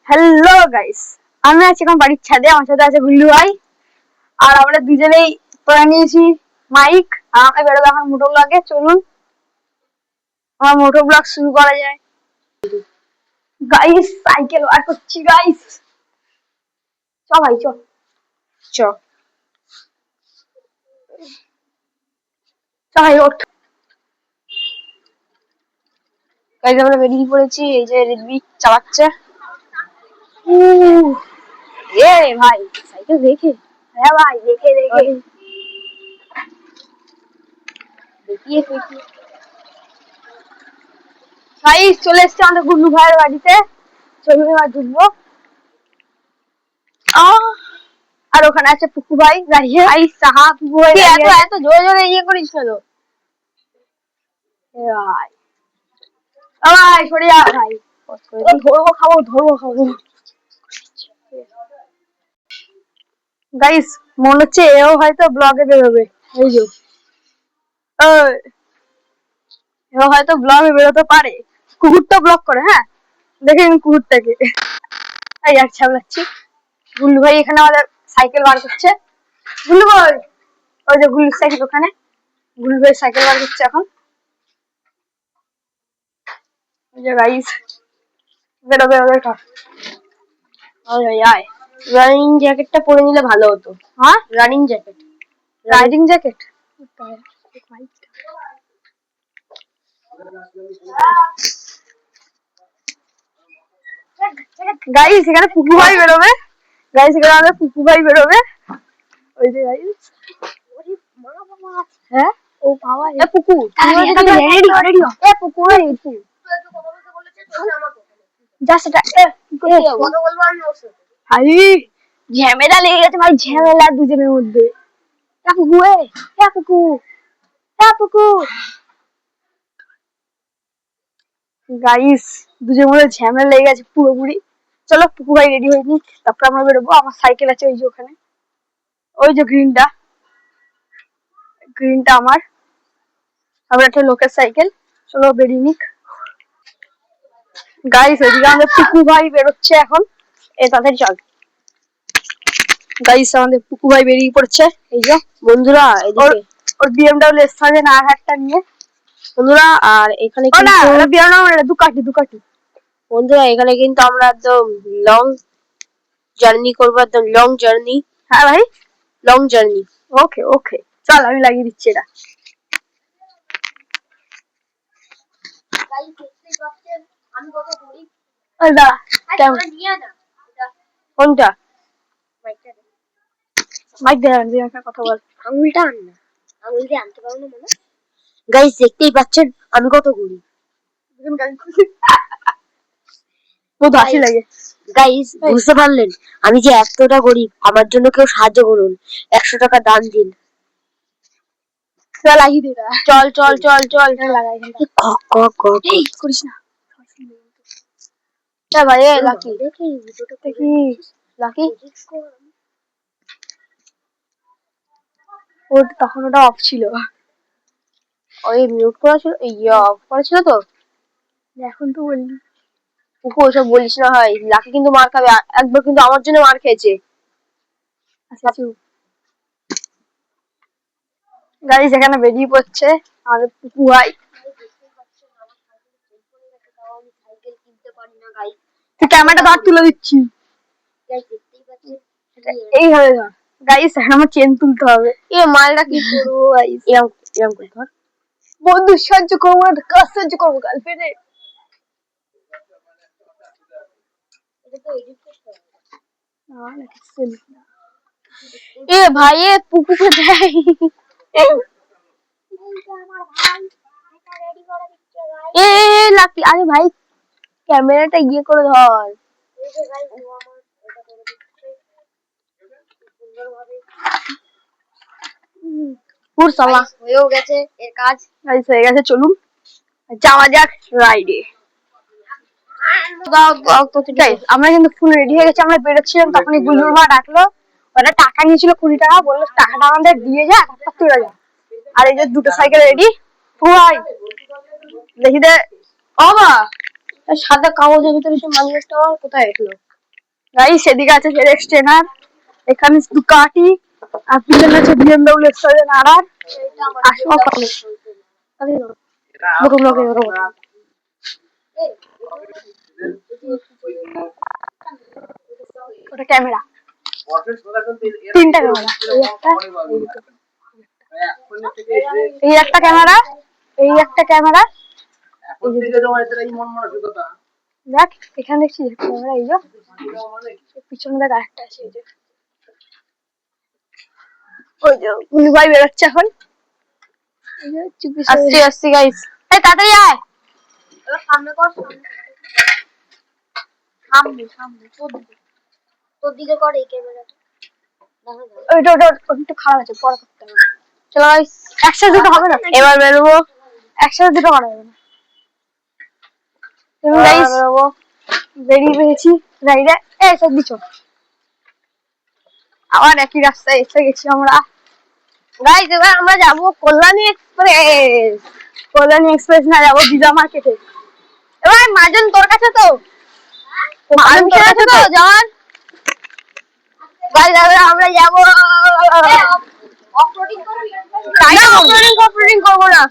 Hello guys, আমি আছি এখন বাড়ির ছাদে। আমার সাথে আছে গুল্লু ভাই। আর আমরা দুজনেই পরে নিয়েছি মাইক। আর আমরা বেরোবো এখন মোটো ব্লগে। চলুন আমার মোটো ব্লগ শুরু করা যায়। গাইস সাইকেল বার করছি গাইস। চ ভাই চ চ চ ভাই ওঠ। গাইস আমরা বেরিয়ে পড়েছি। এই যে রেডমি চালাচ্ছে। এ ভাই সাইকেল দেখে, হ্যাঁ ভাই দেখে দেখে দেখিয়ে দেখিয়ে ভাই চলে এসছে আমাদের গুল্লু ভাইয়ের বাড়িতে। চলুন এবার ঢুকবো। আর ওখানে আছে পুকু ভাই দাঁড়িয়ে। ভাই সাহা পুকু ভাই এত এত জোরে জোরে ইয়ে করিস কেন ভাই? ভাই সরে যা ভাই, ধরবো খাবো ধরবো খাবো। গাইস মনে হচ্ছে এও হয়তো ব্লগে বেরোবে। এই যে এও হয়তো ব্লগে বেরোতে পারে। কুকুরটা ব্লগ করে, হ্যাঁ দেখেন কুকুরটাকে। এই আর ছাবলাচ্ছি। গুল্লু ভাই এখানে আমাদের সাইকেল বার করছে। গুল্লু ভাই ওই যে গুল্লুর সাইকেল ওখানে। গুল্লু ভাই সাইকেল বার করছে এখন। এই যে গাইস বেরো বেরো বেরো। আয় আয় রানিং জ্যাকেটটা পরে নিলে ভালো হতো। হ্যাঁ running jacket, riding jacket. Guys এখানে পুকু ভাই বেরোবে। গাইস এখানে আমাদের পুকু ভাই বেরোবে। ওই যে গাইস হ্যাঁ ও বাবা এ পুকু তুমি রেডি রেডি এ পুকু ভাই পুকু যা সেটা কথা বলবো আমি ওর সাথে। ভাই ঝামেলা লেগে গেছে ভাই, ঝামেলা দুজনের মধ্যে। পুকু এ পুকু পুকু গাইস দুজনের মধ্যে ঝামেলা লেগে গেছে পুরোপুরি। চলো পুকু ভাই রেডি হয়ে নি, তারপর আমরা বেরোবো। আমার সাইকেল আছে ওই যে ওখানে, ওই যে গ্রিনটা, গ্রিনটা আমার। আবার একটা লোকের সাইকেল। চলো বেরিয়ে নিক গাইস। ওইদিকে আমাদের পুকু ভাই বেরোচ্ছে এখন। এ তাদের চল গাইস, আমাদের পুকু ভাই বেরিয়ে পড়ছে। এই যে বন্ধুরা এদিকে ওর বিএমডব্লিউ এর না হাতটা নিয়ে। বন্ধুরা আর এখানে ও না কিন্তু বিএমডব্লিউ না, দুকাটি দুকাটি। বন্ধুরা এখানে কিন্তু আমরা একদম লং জার্নি করবো, একদম লং জার্নি। হ্যাঁ ভাই লং জার্নি। ওকে ওকে চল আমি লাগিয়ে দিচ্ছি এটা। আমি কত গরিব। দাঁড়া কেমন কোনটা মাইক দে একটা কথা বল। আঙুলটা আন না, আঙুল দিয়ে আনতে পারো না মনে। গাইস দেখতেই পাচ্ছেন আমি কত গরিব। বহুত হাসি লাগে। গাইস বুঝতে পারলেন আমি যে এতটা গরিব? আমার জন্য কেউ সাহায্য করুন, 100 টাকা দান দিন। লাগিয়ে দে এটা। চল চল চল চল লাগাই করিস না। ভাই লাকি দেখি দেখি লাকি ও তখন ওটা অফ ছিল। ওই মিউট করা ছিল, অফ করা ছিল তো। এখন তো বললি ওকে ওসব বলিস না ভাই, লাকি কিন্তু মার খাবে। একবার কিন্তু আমার জন্য মার খেয়েছে। আচ্ছা চুপ। গাড়ি সেখানে বেরিয়ে পড়ছে আমাদের পুকু ভাই। তুই ক্যামেরাটা ধর, তুলে দিচ্ছি। এইভাবে ধর গাইস, আমার চেন তুলতে হবে। এ মালটা কি করবো গাইস? এরকম এরকম করে ধর। বন্ধু সাহায্য করবো না, কাজ সাহায্য করবো গার্লফ্রেন্ডে। এ ভাই এ পুকুকে দেয়। এ লাকি, আরে ভাই ক্যামেরাটা ইয়ে করে ধর। পুরসালা হয়েও গেছে এর কাজ। গাইস হয়ে গেছে, চলুন যাওয়া যাক রাইডে। আমরা কিন্তু ফুল রেডি হয়ে গেছি। আমরা বেরোচ্ছিলাম তখনই গুল্লুর মা ডাকলো। ওরা টাকা নিয়েছিল 20 টাকা, বললো টাকাটা আমাদের দিয়ে যা, তারপর তুলে যা। আর এই যে দুটো সাইকেল রেডি। ভাই দেখি দে। বাবা সাদা কাগজের ভিতরে সে মানি ব্যাগটা কোথায় এলো? গাইস এদিকে আছে ফেরেক্স ট্রেনার, এখানে দুকাটি, আর পিছনে আছে বিএমডব্লিউ এক্স7 আর আসো কলে বড় লোকে বড় ওটা ক্যামেরা, তিনটা ক্যামেরা, এই একটা ক্যামেরা, এই একটা ক্যামেরা, দেখ এখানে দেখছি ক্যামেরা, এই যে পিছনে দেখ আরেকটা আছে, এই যে ওই যে উনি ভাই বেরোচ্ছে এখন, আসছি আসছি গাইস, এই তাড়াতাড়ি আয়, সামনে কর, সামনে সামনে তোর দিকে কর এই ক্যামেরাটা, ওইটা ওটা একটু খারাপ আছে, পরে করতে হবে। চলো গাইস একসাথে দুটো হবে না, এবার বেরোবো, একসাথে দুটো করা যাবে না। তুমি গাইস বেরিয়ে পেয়েছি রাইডে, এই সব দিছো আবার একই রাস্তায় এসে গেছি আমরা গাইস। এবার আমরা যাবো কল্যাণী এক্সপ্রেস, কল্যাণী এক্সপ্রেস না, যাবো দিদা মার্কেটে। এবার মাজন তোর কাছে তো, মাজন তোর কাছে তো জন গাইস, আমরা যাবো অফরোডিং করবি, তাই না? অফরোডিং করবো না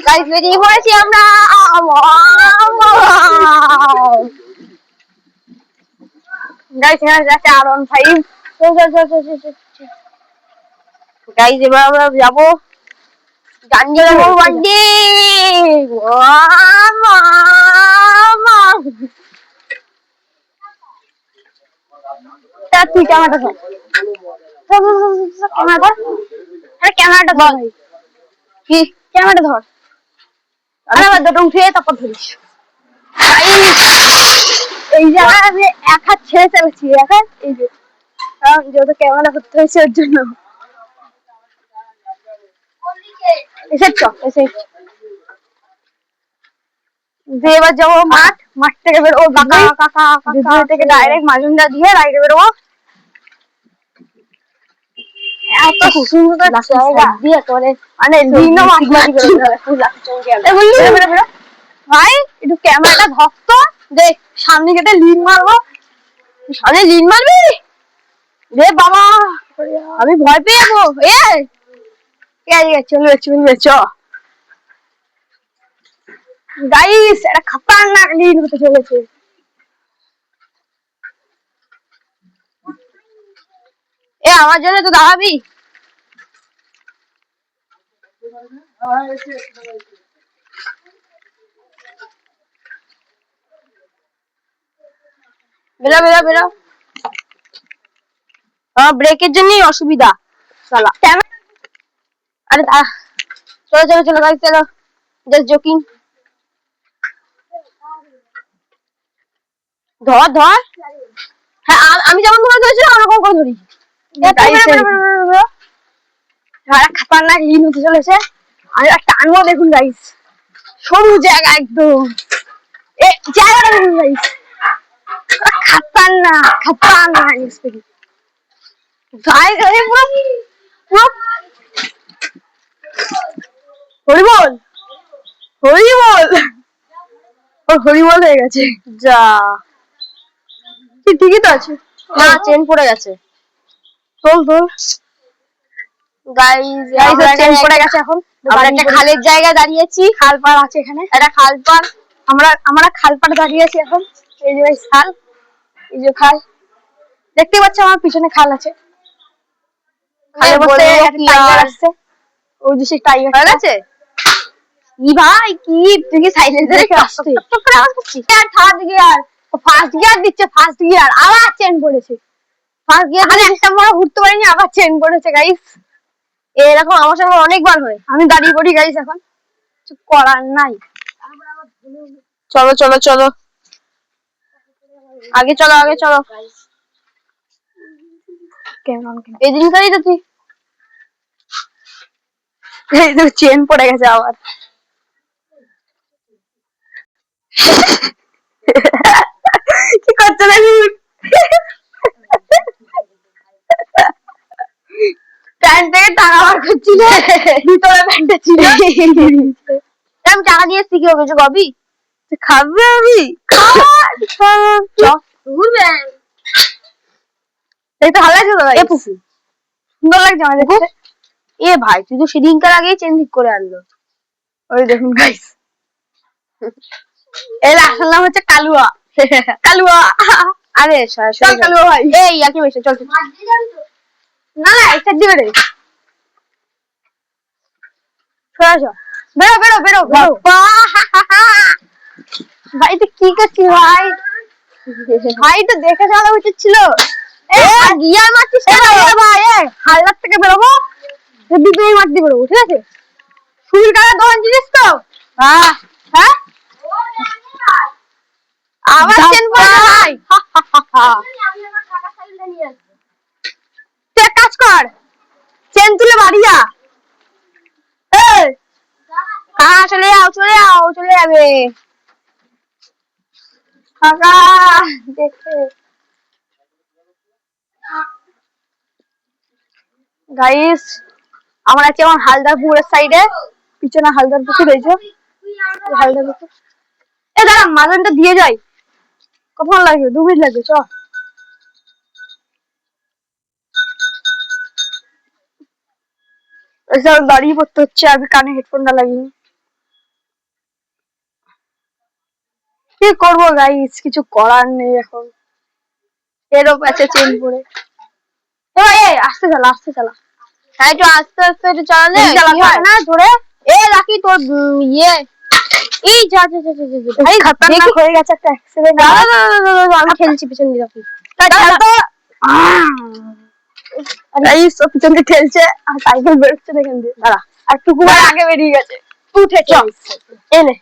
গাইস, বেরিয়ে পড়েছি আমরা, গাইস এখানে যাচ্ছে R15, গাইস এবার আমরা যাবো গাঞ্জের বান্ডি, তুই ক্যামেরাটা ধর, ক্যামেরাটা, আরে ক্যামেরাটা ধর ভাই, কি ক্যামেরাটা ধর, আরে আবার দুটো উঠিয়ে তারপর ধরিস। এই জায়গায় আমি এক হাত ছেড়ে চালাচ্ছি, এক হাত, এই যে কারণ যেহেতু ক্যামেরা করতে হয়েছে ওর জন্য। এবার যাবো মাঠ, মাঠ থেকে বেরোবো থেকে ডাইরেক্ট মাজুন্ডা দিয়ে রাইডে বেরোবো। এত সুন্দর জায়গা দিয়ে করে মানে ভাই, একটু ক্যামেরাটা ধরতো, দেখ সামনে কেটে লিন মারবো, সামনে লিন মারবি রে বাবা, আমি ভয় পেয়ে যাবো। চলবে চলবে চ গাইস, এটা খতরনাক লিন হতে চলেছে। আমার জন্য তো দাঁড়াবি, বেরো বেরো বেরো, ব্রেকের জন্যই অসুবিধা শালা। আরে চলো চলো চলো গাইস, চলো, জাস্ট জোকিং, ধর ধর, হ্যাঁ আমি যেমন তোমার ধরেছিলাম ওরকম করে ধরি। খাতারনাক লিন হতে চলেছে, আমি টানবো, দেখুন গাইস, সরু জায়গা একদম, জায়গাটা দেখুন গাইস, খাতারনাক খাতারনাক স্পিড গাইস, পুরো হরিবল হরিবল, ওর হরিবল হয়ে গেছে, যা ঠিকই তো আছে, না চেন পড়ে গেছে, তোল তোল গাইস, চেন পড়ে গেছে। এখন আমরা একটা খালের জায়গায় দাঁড়িয়েছি, খাল পার আছে এখানে, একটা খাল পার, আমরা খাল পাড়ে দাঁড়িয়ে আছি এখন, এই যে খাল, এই যে খাল দেখতে পাচ্ছ, আমার পিছনে খাল আছে, খালের মধ্যে একটা টাইগার আসছে, ওই যে সেই টাইগার আছে। কি ভাই, কি তুই কি সাইলেন্সারে আসছে টক করে আওয়াজ করছিস? আর থার্ড গিয়ার, ফার্স্ট গিয়ার দিচ্ছে, ফার্স্ট গিয়ার আবার চেন পড়েছে, ফার্স্ট গিয়ার আরে একটা মোড় ঘুরতে পারিনি, আবার চেন পড়েছে গাইস। এরকম আমার সঙ্গে অনেকবার হয়, আমি দাঁড়িয়ে পড়ি গাইস, এখন কিছু করার নাই। চলো চলো চলো, আগে চলো আগে চলো, এই দিনকারই তো তুই, এই তো চেন পড়ে গেছে আবার, কি করছো দেখুন, প্যান্ট থেকে টাকা বার করছিল, ভিতরে প্যান্টটা ছিল, আমি টাকা দিয়ে এসছি, কি হবে কিছু কবি খাবে আমি দেখতে ভালো লাগছে তো ভাই? সুন্দর লাগছে আমার দেখতে। এ ভাই তুই তো সেদিনকার আগেই চেন ঠিক করে আনলো। ওই দেখুন গাইস, এর আসল নাম হচ্ছে কালুয়া। কালুয়া। আরে চল কালুয়া ভাই। এই একই মেশে চল। না না একটা দিবে রে। বেরো বেরো বেরো বেরো। ভাই তুই কি করছিস ভাই? ভাই তো দেখে যাওয়া উচিত ছিল। গিয়ার মারছিস ভাই হালদার থেকে বেরোবো, দুটোই মাঠ দিয়ে বেরোবো, ঠিক আছে? সুবির কালার দোকান চিনিস তো? হ্যাঁ হ্যাঁ আমার চেন পড়ে ভাই। তুই এক কাজ কর, চেন তুলে বাড়ি যা। চলে যাও চলে যাবে। কাকা দেখে গাইস, আমরা আছি এখন হালদারপুরের সাইডে, পিছনে হালদার পুকুর রয়েছে। হালদার পুকুর, এ দাঁড়া মাঝনটা দিয়ে যাই। কখন লাগবে? 2 মিনিট লাগবে, চ। এসব দাঁড়িয়ে পড়তে হচ্ছে, আমি কানে হেডফোনটা লাগিয়ে। কি করবো গাইস, কিছু করার নেই এখন। এরও আছে চেন পরে। আস্তে চালা আস্তে চালা। হ্যাঁ একটু আস্তে আস্তে একটু চালালে না ধরে। এ রাখি তোর ইয়ে এই যা যা যা যা ভাই খতরনাক হয়ে গেছে একটা অ্যাক্সিডেন্ট। আমি খেলছি পিছন দিয়ে রাখি। গাইস ও পিছন দিয়ে ঠেলছে আর সাইকেল বেরোচ্ছে এখান দিয়ে। দাঁড়া একটু কুমার আগে বেরিয়ে গেছে, উঠে চল এনে।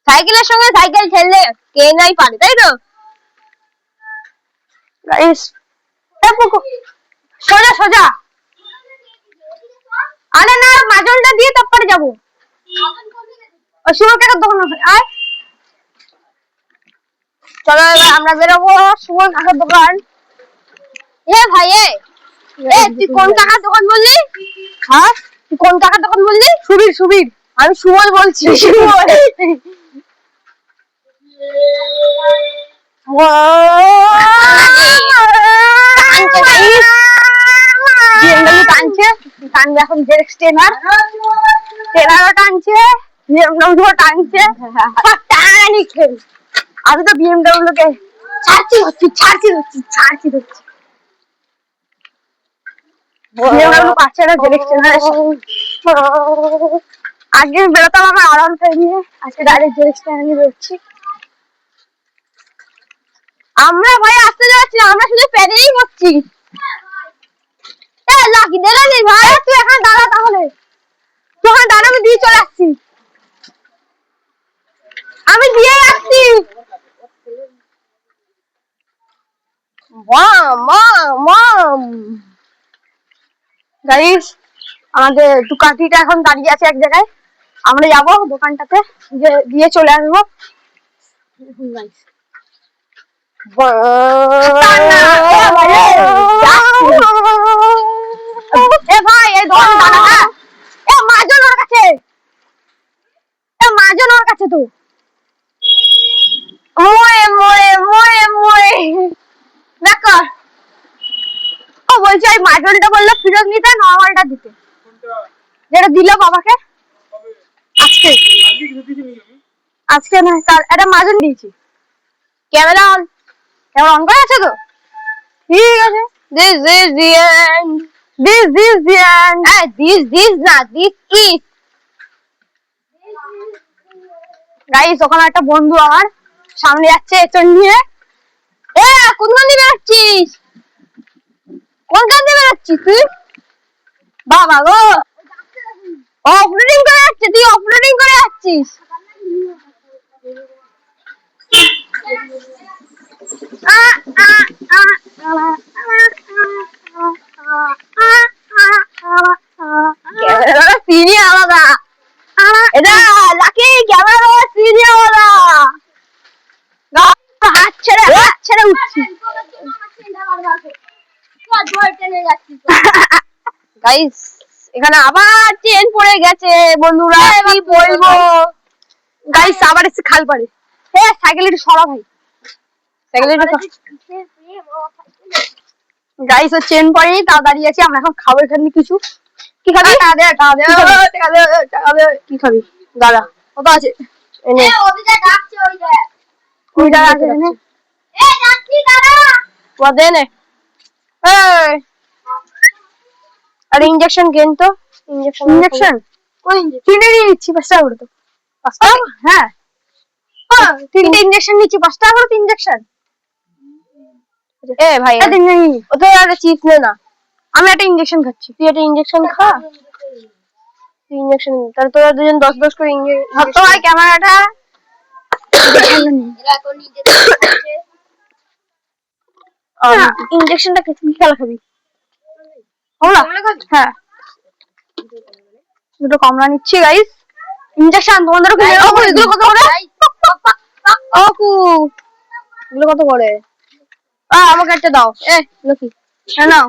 সাইকেলের সঙ্গে সাইকেল ঠেললে কে নাই পারে, তাই তো? গাইস সোজা সোজা। আরে না মাজলটা দিয়ে তারপরে যাবো। ওই সুমন কাকার দোকান আয়। চলো এবার আমরা বেরোবো সুমন কাকার দোকান। এ ভাই এ তুই কোন কাকার দোকান বললি? হ্যাঁ তুই কোন কাকার দোকান বললি? সুবীর সুবীর। আমি সুমন বলছি। টানবে এখন জেরেক্স টেনার, টেনারও টানছে, বিএমডব্লিউ টানছে। আমি তো বিএমডব্লিউ কে ছাড়ছি হচ্ছি ছাড়ছি হচ্ছি ছাড়ছি হচ্ছি। বিএমডব্লিউ পাচ্ছে না, জেরেক্স টেনার আজকে বেরোতাম আমার আরাম নিয়ে, আজকে ডাইরেক্ট জেরেক্স টেনার নিয়ে বেরোচ্ছি। আমরা ভাই আসতে যাচ্ছি, আমরা শুধু প্যাডেলই করছি। লাকি দেখালি ভাই, তুই এখানে দাঁড়া তাহলে, তুই ওখানে দাঁড়া, আমি দিয়ে চলে আসছি, আমি দিয়ে আসছি। গাইস আমাদের দুকাঠিটা এখন দাঁড়িয়ে আছে এক জায়গায়, আমরা যাবো দোকানটাতে দিয়ে চলে আসবো। ভাই এই দোকান দাঁড়া, মাজন ওর কাছে, মাজন ওর কাছে তো মোয়ে মোয়ে মোয়ে মোয়ে দেখো। ও বলছে ওই মাজনটা বললো ফিরত নিতে, নর্মালটা দিতে, যেটা দিল বাবাকে আজকে। আজকে না কাল একটা মাজন দিয়েছি। ক্যামেরা অন, ক্যামেরা অন করা আছে তো? ঠিক আছে। This is the end. This the end. This না, this is. গাইস ওখানে একটা বন্ধু আমার সামনে যাচ্ছে এচন নিয়ে। কোনখান দিয়ে বেরোচ্ছিস? কোনখান দিয়ে বেরোচ্ছিস তুই? বাবা গো, অফরোডিং করে যাচ্ছে, তুই অফরোডিং করে যাচ্ছিস। সিরিয়া আলাদা, এটা লাকি ক্যামেরা সিরিয়া আলাদা। হাত ছেড়ে উঠছি। গাইস এখানে আবার চেন পড়ে গেছে বন্ধুরা, কি বলবো। গাইস আবার এসে খাল পারে সাইকেল একটু সরা ভাই সাইকেল একটু গাইস ও চেন পরেনি তা দাঁড়িয়ে আছে আমরা এখন খাবো এখানে কিছু কি খাবি কি খাবি দাদা কত আছে এনে ওদিকে ডাকছে ওইটা আছে এনে ডাকছি দাঁড়া দে নে এই আর ইনজেকশন গেন তো ইনজেকশন কোন কিনে নিচ্ছি 5 টাকা করে তো 5 টাকা হ্যাঁ তিনটে ইনজেকশন নিচ্ছি 5 টাকা করে ইনজেকশন এ ভাই ও তো আর চিপস নে না আমি একটা ইনজেকশন খাচ্ছি তুই একটা ইনজেকশন খা ইনজেকশন তাহলে তোরা দুজন 10 করে ইনজেকশন তো ভাই ক্যামেরাটা এরা তো নিজে খাচ্ছে ইনজেকশনটা কি খেলা খাবি কমলা হ্যাঁ দুটো কমলা নিচ্ছি গাইস ইনজেকশন তোমাদেরও কি এগুলো কত করে ওকু এগুলো কত করে আমাকে একটা দাও লকি নাও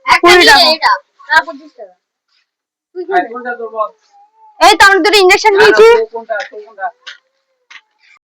20 টাকা এটা না 25 টাকা এই তো আমি দুটো ইনজেকশন দিয়েছি কোনটা